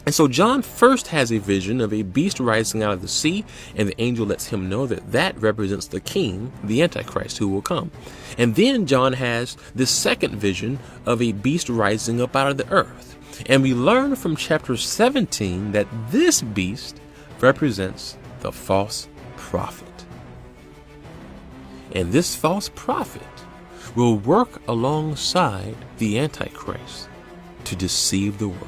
And so John first has a vision of a beast rising out of the sea, and the angel lets him know that that represents the king, the Antichrist, who will come. And then John has this second vision of a beast rising up out of the earth. And we learn from chapter 17 that this beast represents the false prophet. And this false prophet will work alongside the Antichrist to deceive the world.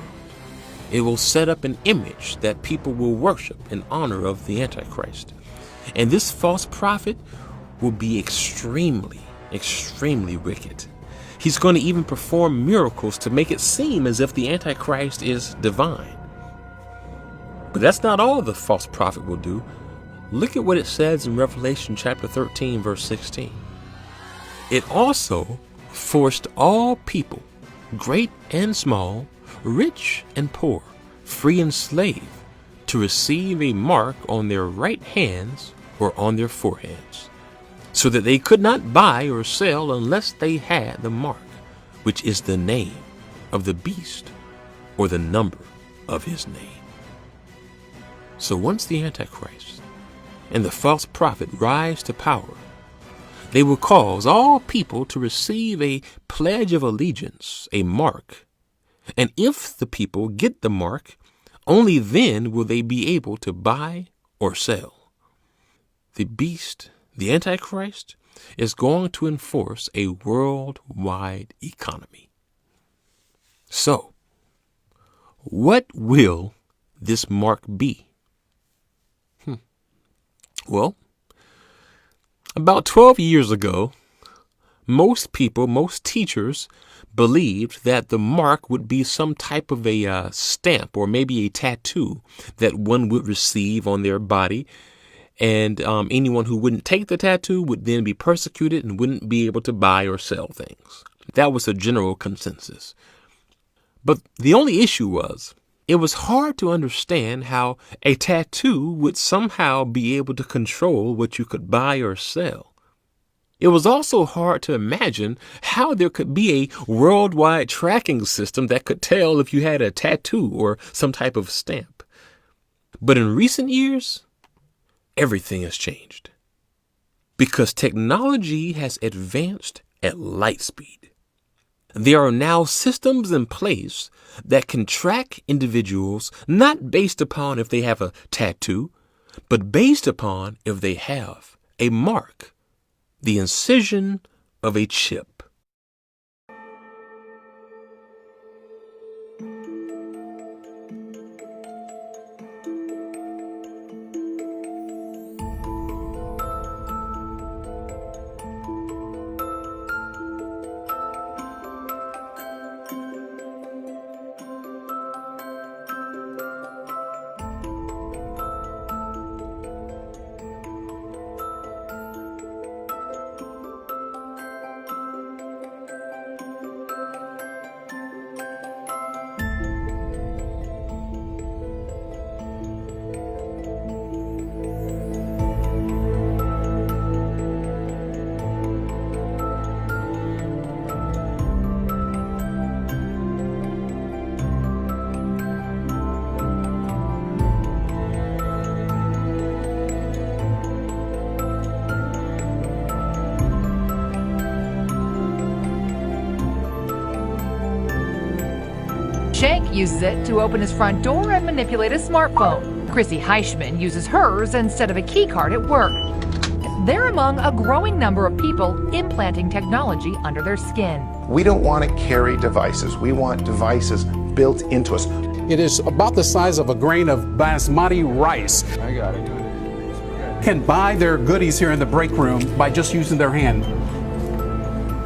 It will set up an image that people will worship in honor of the Antichrist. And this false prophet will be extremely, extremely wicked. He's going to even perform miracles to make it seem as if the Antichrist is divine. But that's not all the false prophet will do. Look at what it says in Revelation chapter 13, verse 16. It also forced all people, great and small, rich and poor, free and slave, to receive a mark on their right hands or on their foreheads, so that they could not buy or sell unless they had the mark, which is the name of the beast or the number of his name. So once the Antichrist and the false prophet rise to power, they will cause all people to receive a pledge of allegiance, a mark. And if the people get the mark, only then will they be able to buy or sell. The beast, the Antichrist, is going to enforce a worldwide economy. So, what will this mark be? Well, about 12 years ago, most people, most teachers believed that the mark would be some type of a stamp or maybe a tattoo that one would receive on their body. And anyone who wouldn't take the tattoo would then be persecuted and wouldn't be able to buy or sell things. That was a general consensus. But the only issue was, it was hard to understand how a tattoo would somehow be able to control what you could buy or sell. It was also hard to imagine how there could be a worldwide tracking system that could tell if you had a tattoo or some type of stamp. But in recent years, everything has changed because technology has advanced at light speed. There are now systems in place that can track individuals not based upon if they have a tattoo, but based upon if they have a mark, the incision of a chip. Shank uses it to open his front door and manipulate his smartphone. Chrissy Heischman uses hers instead of a key card at work. They're among a growing number of people implanting technology under their skin. We don't want to carry devices. We want devices built into us. It is about the size of a grain of basmati rice. I got it. Can buy their goodies here in the break room by just using their hand.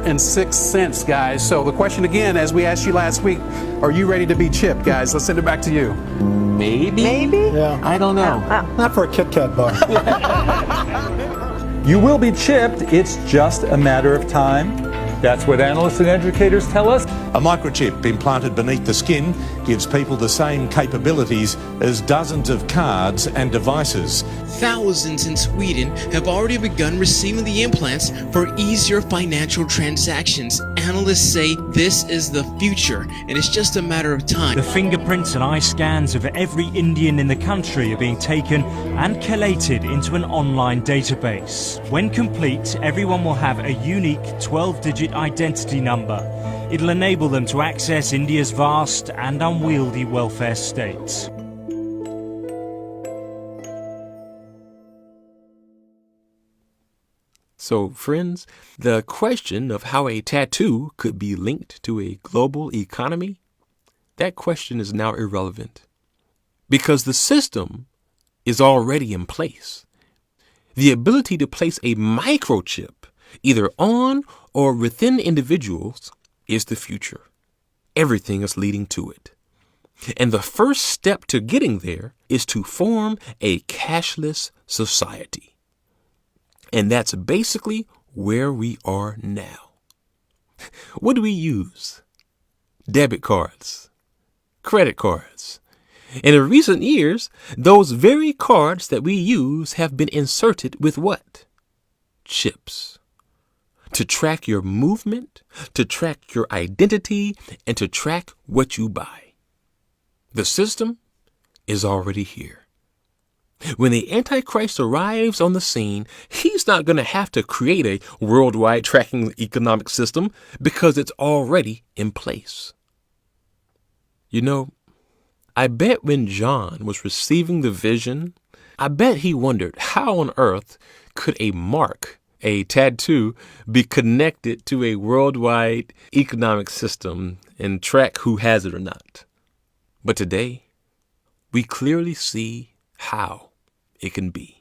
And 6 cents, guys. So the question again, as we asked you last week, are you ready to be chipped, guys? Let's send it back to you. Maybe? Yeah. I don't know. Not for a Kit Kat bar. You will be chipped. It's just a matter of time. That's what analysts and educators tell us. A microchip implanted beneath the skin gives people the same capabilities as dozens of cards and devices. Thousands in Sweden have already begun receiving the implants for easier financial transactions. Analysts say this is the future, and it's just a matter of time. The fingerprints and eye scans of every Indian in the country are being taken and collated into an online database. When complete, everyone will have a unique 12-digit identity number. It'll enable them to access India's vast and unwieldy welfare state. So, friends, the question of how a tattoo could be linked to a global economy, that question is now irrelevant because the system is already in place. The ability to place a microchip either on or within individuals is the future. Everything is leading to it. And the first step to getting there is to form a cashless society. And that's basically where we are now. What do we use? Debit cards, credit cards. And in recent years, those very cards that we use have been inserted with what? Chips. To track your movement, to track your identity, and to track what you buy. The system is already here. When the Antichrist arrives on the scene, he's not going to have to create a worldwide tracking economic system because it's already in place. You know, I bet when John was receiving the vision, I bet he wondered how on earth could a mark, a tattoo, be connected to a worldwide economic system and track who has it or not. But today, we clearly see how it can be.